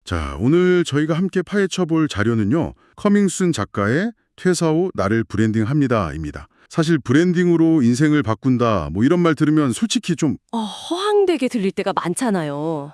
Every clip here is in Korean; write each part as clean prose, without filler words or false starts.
자, 오늘 저희가 함께 파헤쳐볼 자료는요. 커밍순 작가의 퇴사 후 나를 브랜딩합니다입니다. 사실 브랜딩으로 인생을 바꾼다 뭐 이런 말 들으면 솔직히 좀 허황되게 들릴 때가 많잖아요.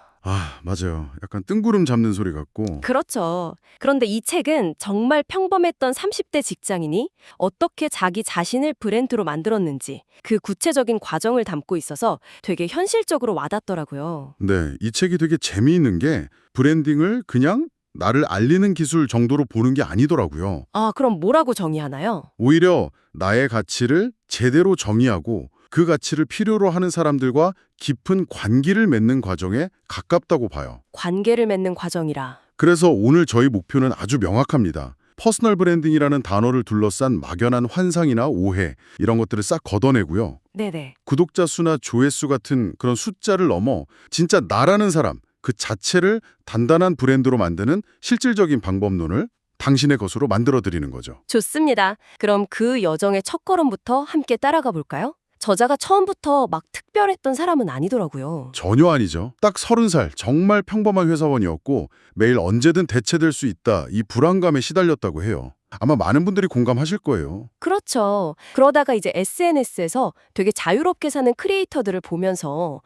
맞아요. 약간 뜬구름 잡는 소리 같고 그렇죠. 그런데 이 책은 정말 평범했던 30대 직장인이 어떻게 자기 자신을 브랜드로 만들었는지 그 구체적인 과정을 담고 있어서 되게 현실적으로 와닿더라고요. 네, 이 책이 되게 재미있는 게 브랜딩을 그냥 나를 알리는 기술 정도로 보는 게 아니더라고요. 그럼 뭐라고 정의하나요? 오히려 나의 가치를 제대로 정의하고 그 가치를 필요로 하는 사람들과 깊은 관계를 맺는 과정에 가깝다고 봐요. 관계를 맺는 과정이라. 그래서 오늘 저희 목표는 아주 명확합니다. 퍼스널 브랜딩이라는 단어를 둘러싼 막연한 환상이나 오해 이런 것들을 싹 걷어내고요. 네네. 구독자 수나 조회수 같은 그런 숫자를 넘어 진짜 나라는 사람 그 자체를 단단한 브랜드로 만드는 실질적인 방법론을 당신의 것으로 만들어드리는 거죠. 좋습니다. 그럼 그 여정의 첫걸음부터 함께 따라가 볼까요? 저자가 처음부터 막 특별했던 사람은 아니더라고요. 전혀 아니죠. 딱 30살 정말 평범한 회사원이었고 매일 언제든 대체될 수 있다 이 불안감에 시달렸다고 해요. 아마 많은 분들이 공감하실 거예요. 그렇죠. 그러다가 이제 SNS에서 되게 자유롭게 사는 크리에이터들을 보면서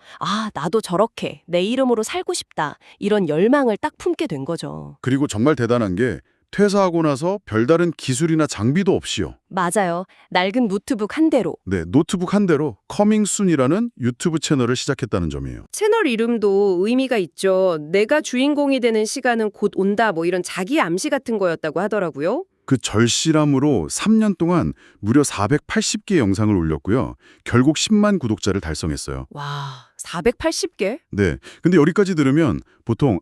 나도 저렇게 내 이름으로 살고 싶다. 이런 열망을 딱 품게 된 거죠. 그리고 정말 대단한 게 퇴사하고 나서 별다른 기술이나 장비도 없이요. 맞아요. 낡은 노트북 한 대로. 네, 노트북 한 대로 커밍순이라는 유튜브 채널을 시작했다는 점이에요. 채널 이름도 의미가 있죠. 내가 주인공이 되는 시간은 곧 온다 뭐 이런 자기 암시 같은 거였다고 하더라고요. 그 절실함으로 3년 동안 무려 480개 영상을 올렸고요. 결국 10만 구독자를 달성했어요. 와, 480개? 네, 근데 여기까지 들으면 보통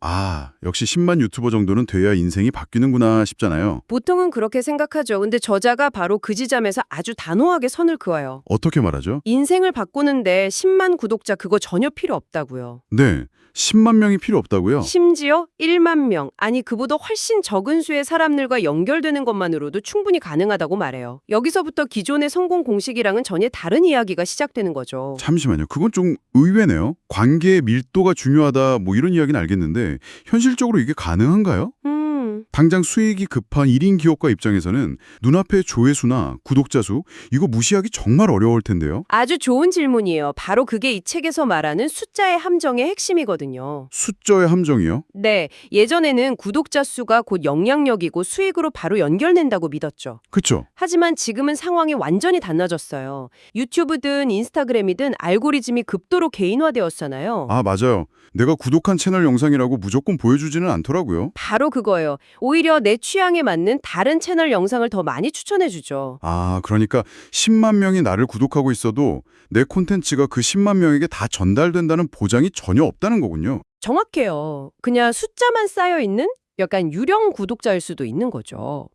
역시 10만 유튜버 정도는 돼야 인생이 바뀌는구나 싶잖아요. 보통은 그렇게 생각하죠. 근데 저자가 바로 그 지점에서 아주 단호하게 선을 그어요. 어떻게 말하죠? 인생을 바꾸는데 10만 구독자 그거 전혀 필요 없다고요. 네, 10만 명이 필요 없다고요? 심지어 1만 명, 아니 그보다 훨씬 적은 수의 사람들과 연결되는 것만으로도 충분히 가능하다고 말해요. 여기서부터 기존의 성공 공식이랑은 전혀 다른 이야기가 시작되는 거죠. 잠시만요. 그건 좀 의외네요. 관계의 밀도가 중요하다 뭐 이런 이야기는 알겠는데 현실적으로 이게 가능한가요? 당장 수익이 급한 1인 기업가 입장에서는 눈앞의 조회수나 구독자 수 이거 무시하기 정말 어려울 텐데요. 아주 좋은 질문이에요. 바로 그게 이 책에서 말하는 숫자의 함정의 핵심이거든요. 숫자의 함정이요? 네, 예전에는 구독자 수가 곧 영향력이고 수익으로 바로 연결된다고 믿었죠. 그쵸? 하지만 지금은 상황이 완전히 달라졌어요. 유튜브든 인스타그램이든 알고리즘이 급도로 개인화되었잖아요. 맞아요. 내가 구독한 채널 영상이라고 무조건 보여주지는 않더라고요. 바로 그거예요. 오히려 내 취향에 맞는 다른 채널 영상을 더 많이 추천해주죠. 그러니까 10만 명이 나를 구독하고 있어도 내 콘텐츠가 그 10만 명에게 다 전달된다는 보장이 전혀 없다는 거군요. 정확해요. 그냥 숫자만 쌓여있는 약간 유령 구독자일 수도 있는 거죠.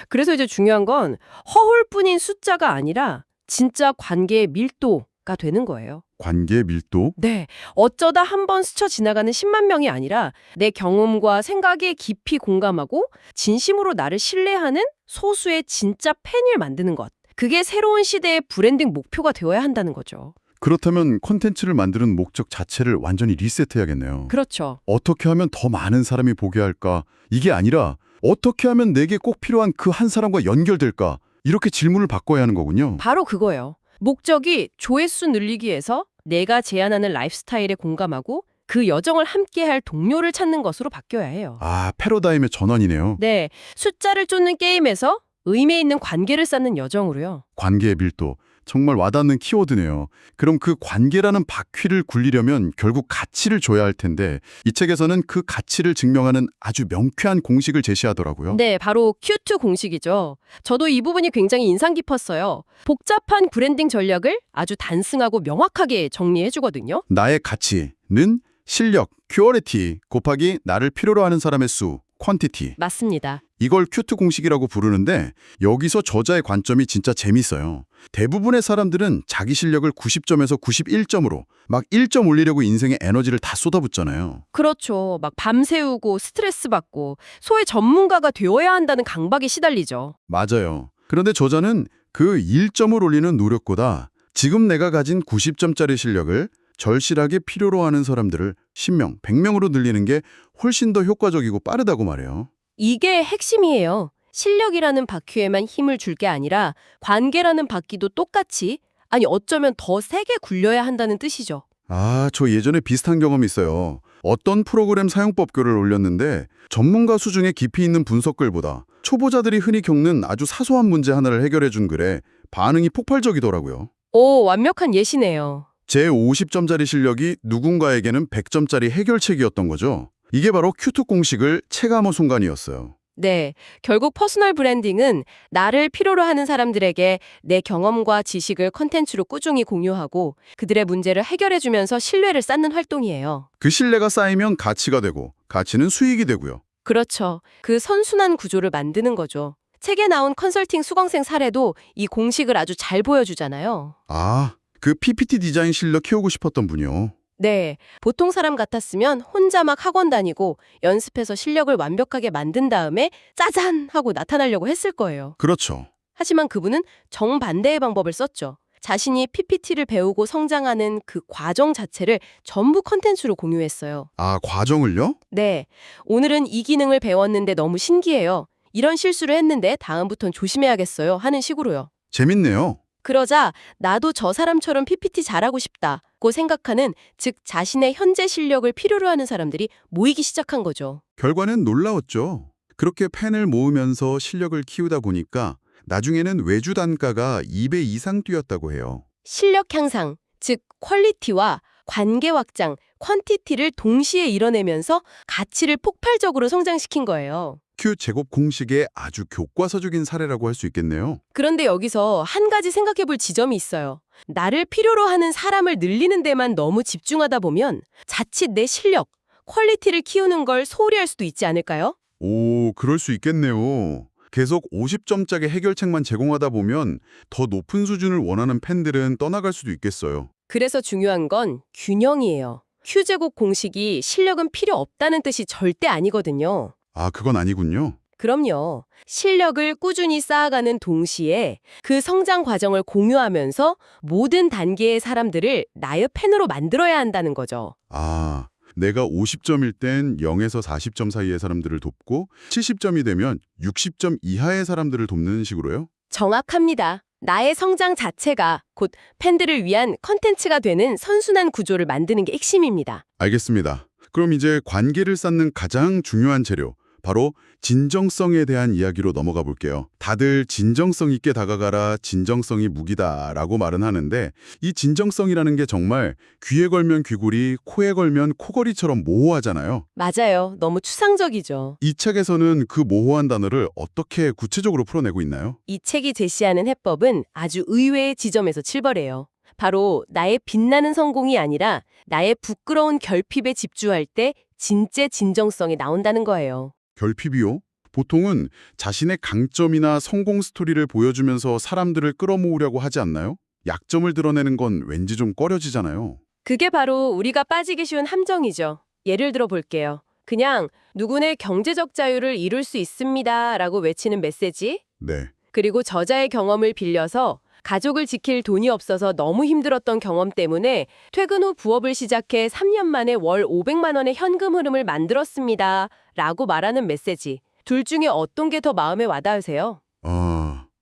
그래서 이제 중요한 건 허울뿐인 숫자가 아니라 진짜 관계의 밀도가 되는 거예요. 관계 밀도? 네. 어쩌다 한 번 스쳐 지나가는 10만 명이 아니라 내 경험과 생각에 깊이 공감하고 진심으로 나를 신뢰하는 소수의 진짜 팬을 만드는 것. 그게 새로운 시대의 브랜딩 목표가 되어야 한다는 거죠. 그렇다면 콘텐츠를 만드는 목적 자체를 완전히 리셋해야겠네요. 그렇죠. 어떻게 하면 더 많은 사람이 보게 할까? 이게 아니라 어떻게 하면 내게 꼭 필요한 그 한 사람과 연결될까? 이렇게 질문을 바꿔야 하는 거군요. 바로 그거예요. 목적이 조회수 늘리기에서 내가 제안하는 라이프스타일에 공감하고 그 여정을 함께할 동료를 찾는 것으로 바뀌어야 해요. 패러다임의 전환이네요. 네, 숫자를 쫓는 게임에서 의미 있는 관계를 쌓는 여정으로요. 관계의 밀도. 정말 와닿는 키워드네요. 그럼 그 관계라는 바퀴를 굴리려면 결국 가치를 줘야 할 텐데 이 책에서는 그 가치를 증명하는 아주 명쾌한 공식을 제시하더라고요. 네, 바로 Q2 공식이죠. 저도 이 부분이 굉장히 인상 깊었어요. 복잡한 브랜딩 전략을 아주 단순하고 명확하게 정리해주거든요. 나의 가치는 실력, 큐어리티 곱하기 나를 필요로 하는 사람의 수, 퀀티티. 맞습니다. 이걸 Q2 공식이라고 부르는데 여기서 저자의 관점이 진짜 재밌어요. 대부분의 사람들은 자기 실력을 90점에서 91점으로 막 1점 올리려고 인생의 에너지를 다 쏟아붓잖아요. 그렇죠. 막 밤새우고 스트레스 받고 소위 전문가가 되어야 한다는 강박에 시달리죠. 맞아요. 그런데 저자는 그 1점을 올리는 노력보다 지금 내가 가진 90점짜리 실력을 절실하게 필요로 하는 사람들을 10명, 100명으로 늘리는 게 훨씬 더 효과적이고 빠르다고 말해요. 이게 핵심이에요. 실력이라는 바퀴에만 힘을 줄 게 아니라 관계라는 바퀴도 똑같이, 아니 어쩌면 더 세게 굴려야 한다는 뜻이죠. 아, 저 예전에 비슷한 경험이 있어요. 어떤 프로그램 사용법 글을 올렸는데 전문가 수준의 깊이 있는 분석글보다 초보자들이 흔히 겪는 아주 사소한 문제 하나를 해결해 준 글에 반응이 폭발적이더라고요. 오, 완벽한 예시네요. 제 50점짜리 실력이 누군가에게는 100점짜리 해결책이었던 거죠. 이게 바로 큐투 공식을 체감한 순간이었어요. 네, 결국 퍼스널 브랜딩은 나를 필요로 하는 사람들에게 내 경험과 지식을 컨텐츠로 꾸준히 공유하고 그들의 문제를 해결해주면서 신뢰를 쌓는 활동이에요. 그 신뢰가 쌓이면 가치가 되고 가치는 수익이 되고요. 그렇죠. 그 선순환 구조를 만드는 거죠. 책에 나온 컨설팅 수강생 사례도 이 공식을 아주 잘 보여주잖아요. 아, 그 PPT 디자인 실력 키우고 싶었던 분이요. 네, 보통 사람 같았으면 혼자 막 학원 다니고 연습해서 실력을 완벽하게 만든 다음에 짜잔! 하고 나타나려고 했을 거예요. 그렇죠. 하지만 그분은 정반대의 방법을 썼죠. 자신이 PPT를 배우고 성장하는 그 과정 자체를 전부 컨텐츠로 공유했어요. 아, 과정을요? 네, 오늘은 이 기능을 배웠는데 너무 신기해요. 이런 실수를 했는데 다음부턴 조심해야겠어요. 하는 식으로요. 재밌네요. 그러자 나도 저 사람처럼 PPT 잘하고 싶다고 생각하는, 즉 자신의 현재 실력을 필요로 하는 사람들이 모이기 시작한 거죠. 결과는 놀라웠죠. 그렇게 팬을 모으면서 실력을 키우다 보니까 나중에는 외주 단가가 2배 이상 뛰었다고 해요. 실력 향상, 즉 퀄리티와 관계 확장, 퀀티티를 동시에 이뤄내면서 가치를 폭발적으로 성장시킨 거예요. 큐 제곱 공식의 아주 교과서적인 사례라고 할 수 있겠네요. 그런데 여기서 한 가지 생각해 볼 지점이 있어요. 나를 필요로 하는 사람을 늘리는 데만 너무 집중하다 보면 자칫 내 실력, 퀄리티를 키우는 걸 소홀히 할 수도 있지 않을까요? 오, 그럴 수 있겠네요. 계속 50점짜리 해결책만 제공하다 보면 더 높은 수준을 원하는 팬들은 떠나갈 수도 있겠어요. 그래서 중요한 건 균형이에요. Q제곱 공식이 실력은 필요 없다는 뜻이 절대 아니거든요. 아, 그건 아니군요. 그럼요. 실력을 꾸준히 쌓아가는 동시에 그 성장 과정을 공유하면서 모든 단계의 사람들을 나의 팬으로 만들어야 한다는 거죠. 아, 내가 50점일 땐 0에서 40점 사이의 사람들을 돕고 70점이 되면 60점 이하의 사람들을 돕는 식으로요? 정확합니다. 나의 성장 자체가 곧 팬들을 위한 컨텐츠가 되는 선순환 구조를 만드는 게 핵심입니다. 알겠습니다. 그럼 이제 관계를 쌓는 가장 중요한 재료, 바로 진정성에 대한 이야기로 넘어가 볼게요. 다들 진정성 있게 다가가라, 진정성이 무기다라고 말은 하는데 이 진정성이라는 게 정말 귀에 걸면 귀걸이, 코에 걸면 코걸이처럼 모호하잖아요. 맞아요. 너무 추상적이죠. 이 책에서는 그 모호한 단어를 어떻게 구체적으로 풀어내고 있나요? 이 책이 제시하는 해법은 아주 의외의 지점에서 출발해요. 바로 나의 빛나는 성공이 아니라 나의 부끄러운 결핍에 집중할 때 진짜 진정성이 나온다는 거예요. 결핍이요? 보통은 자신의 강점이나 성공 스토리를 보여주면서 사람들을 끌어모으려고 하지 않나요? 약점을 드러내는 건 왠지 좀 꺼려지잖아요. 그게 바로 우리가 빠지기 쉬운 함정이죠. 예를 들어 볼게요. 그냥 누구네 경제적 자유를 이룰 수 있습니다 라고 외치는 메시지, 네. 그리고 저자의 경험을 빌려서 가족을 지킬 돈이 없어서 너무 힘들었던 경험 때문에 퇴근 후 부업을 시작해 3년 만에 월 500만 원의 현금 흐름을 만들었습니다 라고 말하는 메시지. 둘 중에 어떤 게 더 마음에 와닿으세요?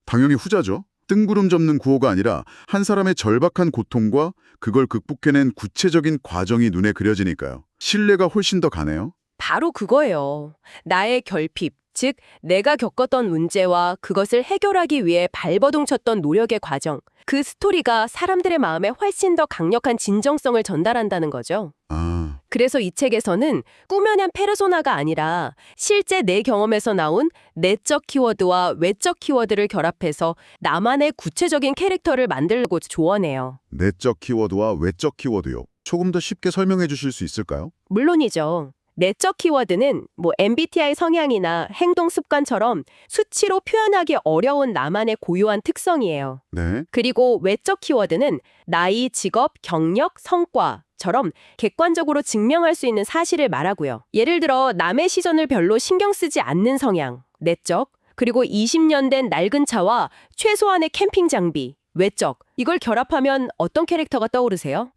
당연히 후자죠. 뜬구름 접는 구호가 아니라 한 사람의 절박한 고통과 그걸 극복해낸 구체적인 과정이 눈에 그려지니까요. 신뢰가 훨씬 더 가네요. 바로 그거예요. 나의 결핍, 즉 내가 겪었던 문제와 그것을 해결하기 위해 발버둥 쳤던 노력의 과정, 그 스토리가 사람들의 마음에 훨씬 더 강력한 진정성을 전달한다는 거죠. 그래서 이 책에서는 꾸며낸 페르소나가 아니라 실제 내 경험에서 나온 내적 키워드와 외적 키워드를 결합해서 나만의 구체적인 캐릭터를 만들고 조언해요. 내적 키워드와 외적 키워드요. 조금 더 쉽게 설명해 주실 수 있을까요? 물론이죠. 내적 키워드는 MBTI 성향이나 행동 습관처럼 수치로 표현하기 어려운 나만의 고유한 특성이에요. 네. 그리고 외적 키워드는 나이, 직업, 경력, 성과처럼 객관적으로 증명할 수 있는 사실을 말하고요. 예를 들어 남의 시선을 별로 신경 쓰지 않는 성향, 내적, 그리고 20년 된 낡은 차와 최소한의 캠핑 장비, 외적, 이걸 결합하면 어떤 캐릭터가 떠오르세요?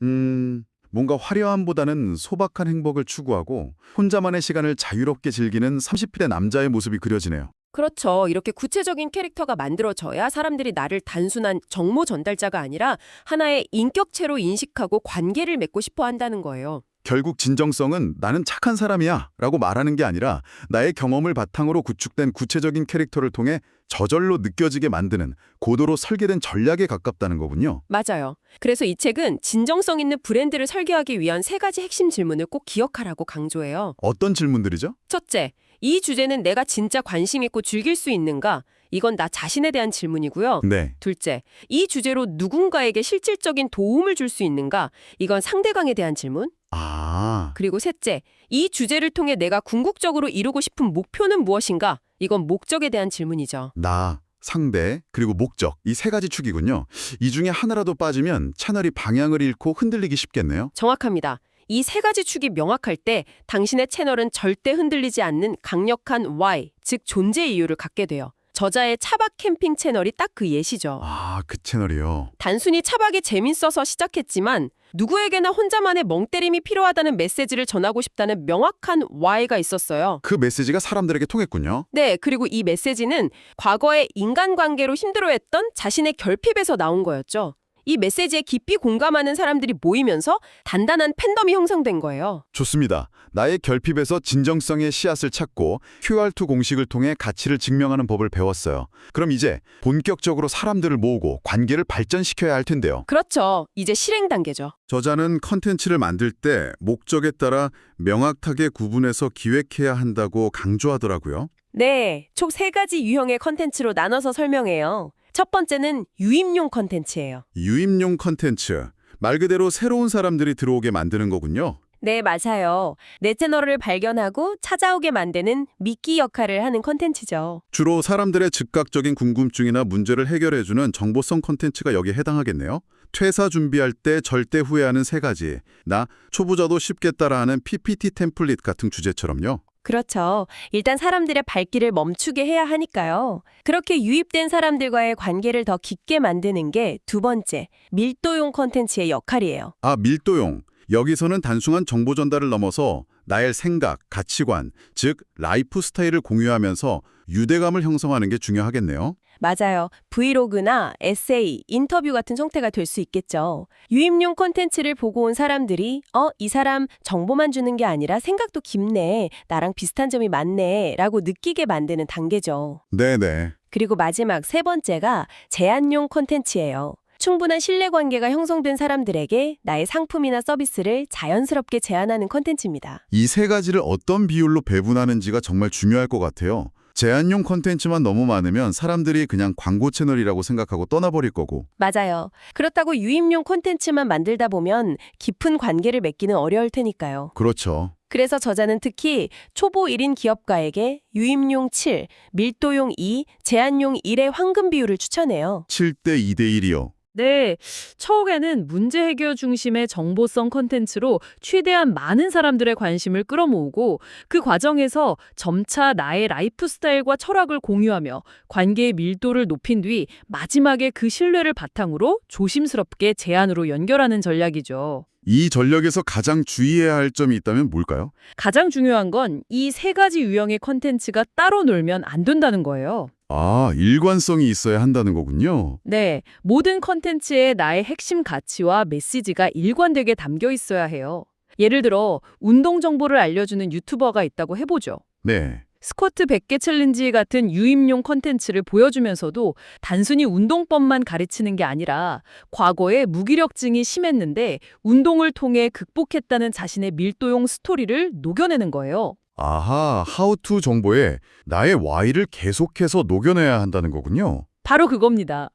뭔가 화려함보다는 소박한 행복을 추구하고 혼자만의 시간을 자유롭게 즐기는 30대 남자의 모습이 그려지네요. 그렇죠. 이렇게 구체적인 캐릭터가 만들어져야 사람들이 나를 단순한 정보 전달자가 아니라 하나의 인격체로 인식하고 관계를 맺고 싶어 한다는 거예요. 결국 진정성은 나는 착한 사람이야 라고 말하는 게 아니라 나의 경험을 바탕으로 구축된 구체적인 캐릭터를 통해 저절로 느껴지게 만드는 고도로 설계된 전략에 가깝다는 거군요. 맞아요. 그래서 이 책은 진정성 있는 브랜드를 설계하기 위한 3가지 핵심 질문을 꼭 기억하라고 강조해요. 어떤 질문들이죠? 첫째, 이 주제는 내가 진짜 관심 있고 즐길 수 있는가? 이건 나 자신에 대한 질문이고요. 네. 둘째, 이 주제로 누군가에게 실질적인 도움을 줄 수 있는가? 이건 상대방에 대한 질문. 아, 그리고 셋째, 이 주제를 통해 내가 궁극적으로 이루고 싶은 목표는 무엇인가? 이건 목적에 대한 질문이죠. 나, 상대, 그리고 목적 이 3가지 축이군요. 이 중에 하나라도 빠지면 채널이 방향을 잃고 흔들리기 쉽겠네요. 정확합니다. 이 3가지 축이 명확할 때 당신의 채널은 절대 흔들리지 않는 강력한 why, 즉 존재 이유를 갖게 돼요. 저자의 차박 캠핑 채널이 딱 그 예시죠. 아, 그 채널이요. 단순히 차박이 재밌어서 시작했지만 누구에게나 혼자만의 멍때림이 필요하다는 메시지를 전하고 싶다는 명확한 why가 있었어요. 그 메시지가 사람들에게 통했군요. 네, 그리고 이 메시지는 과거에 인간관계로 힘들어했던 자신의 결핍에서 나온 거였죠. 이 메시지에 깊이 공감하는 사람들이 모이면서 단단한 팬덤이 형성된 거예요. 좋습니다. 나의 결핍에서 진정성의 씨앗을 찾고 QR2 공식을 통해 가치를 증명하는 법을 배웠어요. 그럼 이제 본격적으로 사람들을 모으고 관계를 발전시켜야 할 텐데요. 그렇죠. 이제 실행 단계죠. 저자는 컨텐츠를 만들 때 목적에 따라 명확하게 구분해서 기획해야 한다고 강조하더라고요. 네, 총 3가지 유형의 컨텐츠로 나눠서 설명해요. 첫 번째는 유입용 컨텐츠예요. 유입용 컨텐츠. 말 그대로 새로운 사람들이 들어오게 만드는 거군요. 네, 맞아요. 내 채널을 발견하고 찾아오게 만드는 미끼 역할을 하는 컨텐츠죠. 주로 사람들의 즉각적인 궁금증이나 문제를 해결해주는 정보성 컨텐츠가 여기에 해당하겠네요. 퇴사 준비할 때 절대 후회하는 3가지. 나 초보자도 쉽게 따라하는 PPT 템플릿 같은 주제처럼요. 그렇죠. 일단 사람들의 발길을 멈추게 해야 하니까요. 그렇게 유입된 사람들과의 관계를 더 깊게 만드는 게 2번째, 밀도용 컨텐츠의 역할이에요. 아, 밀도용. 여기서는 단순한 정보 전달을 넘어서 나의 생각, 가치관, 즉 라이프 스타일을 공유하면서 유대감을 형성하는 게 중요하겠네요. 맞아요. 브이로그나 에세이, 인터뷰 같은 형태가 될 수 있겠죠. 유입용 콘텐츠를 보고 온 사람들이 이 사람 정보만 주는 게 아니라 생각도 깊네, 나랑 비슷한 점이 많네 라고 느끼게 만드는 단계죠. 네네. 그리고 마지막 3번째가 제안용 콘텐츠예요. 충분한 신뢰관계가 형성된 사람들에게 나의 상품이나 서비스를 자연스럽게 제안하는 콘텐츠입니다. 이 3가지를 어떤 비율로 배분하는지가 정말 중요할 것 같아요. 제안용 컨텐츠만 너무 많으면 사람들이 그냥 광고 채널이라고 생각하고 떠나버릴 거고. 맞아요. 그렇다고 유입용 콘텐츠만 만들다 보면 깊은 관계를 맺기는 어려울 테니까요. 그렇죠. 그래서 저자는 특히 초보 1인 기업가에게 유입용 7, 밀도용 2, 제안용 1의 황금 비율을 추천해요. 7대 2대 1이요. 네, 처음에는 문제 해결 중심의 정보성 콘텐츠로 최대한 많은 사람들의 관심을 끌어모으고 그 과정에서 점차 나의 라이프 스타일과 철학을 공유하며 관계의 밀도를 높인 뒤 마지막에 그 신뢰를 바탕으로 조심스럽게 제안으로 연결하는 전략이죠. 이 전략에서 가장 주의해야 할 점이 있다면 뭘까요? 가장 중요한 건 이 3가지 유형의 콘텐츠가 따로 놀면 안 된다는 거예요. 아, 일관성이 있어야 한다는 거군요. 네, 모든 콘텐츠에 나의 핵심 가치와 메시지가 일관되게 담겨 있어야 해요. 예를 들어 운동 정보를 알려주는 유튜버가 있다고 해보죠. 네. 스쿼트 100개 챌린지 같은 유입용 콘텐츠를 보여주면서도 단순히 운동법만 가르치는 게 아니라 과거에 무기력증이 심했는데 운동을 통해 극복했다는 자신의 밀도용 스토리를 녹여내는 거예요. 아하, 하우투 정보에 나의 Y를 계속해서 녹여내야 한다는 거군요. 바로 그겁니다.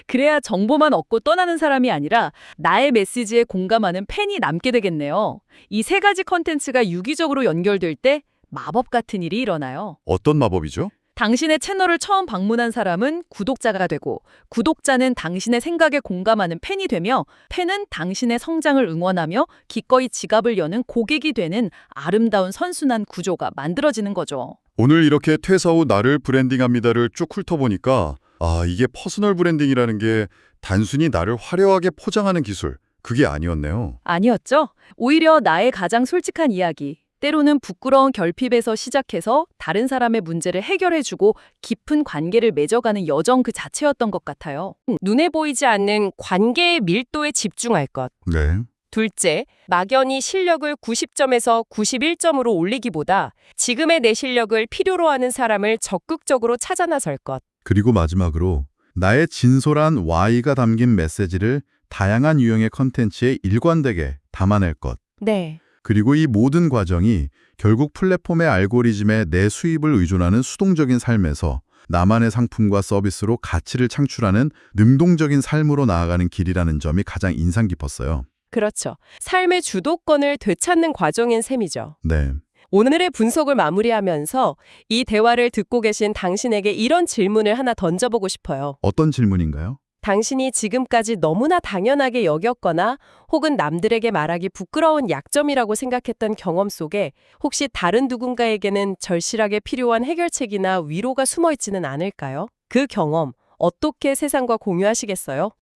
그래야 정보만 얻고 떠나는 사람이 아니라 나의 메시지에 공감하는 팬이 남게 되겠네요. 이 3가지 콘텐츠가 유기적으로 연결될 때 마법 같은 일이 일어나요. 어떤 마법이죠? 당신의 채널을 처음 방문한 사람은 구독자가 되고 구독자는 당신의 생각에 공감하는 팬이 되며 팬은 당신의 성장을 응원하며 기꺼이 지갑을 여는 고객이 되는 아름다운 선순환 구조가 만들어지는 거죠. 오늘 이렇게 퇴사 후 나를 브랜딩합니다를 쭉 훑어보니까 이게 퍼스널 브랜딩이라는 게 단순히 나를 화려하게 포장하는 기술, 그게 아니었네요. 아니었죠? 오히려 나의 가장 솔직한 이야기. 때로는 부끄러운 결핍에서 시작해서 다른 사람의 문제를 해결해주고 깊은 관계를 맺어가는 여정 그 자체였던 것 같아요. 눈에 보이지 않는 관계의 밀도에 집중할 것. 네. 둘째, 막연히 실력을 90점에서 91점으로 올리기보다 지금의 내 실력을 필요로 하는 사람을 적극적으로 찾아 나설 것. 그리고 마지막으로 나의 진솔한 Y가 담긴 메시지를 다양한 유형의 컨텐츠에 일관되게 담아낼 것. 네. 그리고 이 모든 과정이 결국 플랫폼의 알고리즘에 내 수입을 의존하는 수동적인 삶에서 나만의 상품과 서비스로 가치를 창출하는 능동적인 삶으로 나아가는 길이라는 점이 가장 인상 깊었어요. 그렇죠. 삶의 주도권을 되찾는 과정인 셈이죠. 네. 오늘의 분석을 마무리하면서 이 대화를 듣고 계신 당신에게 이런 질문을 하나 던져보고 싶어요. 어떤 질문인가요? 당신이 지금까지 너무나 당연하게 여겼거나 혹은 남들에게 말하기 부끄러운 약점이라고 생각했던 경험 속에 혹시 다른 누군가에게는 절실하게 필요한 해결책이나 위로가 숨어 있지는 않을까요? 그 경험 어떻게 세상과 공유하시겠어요?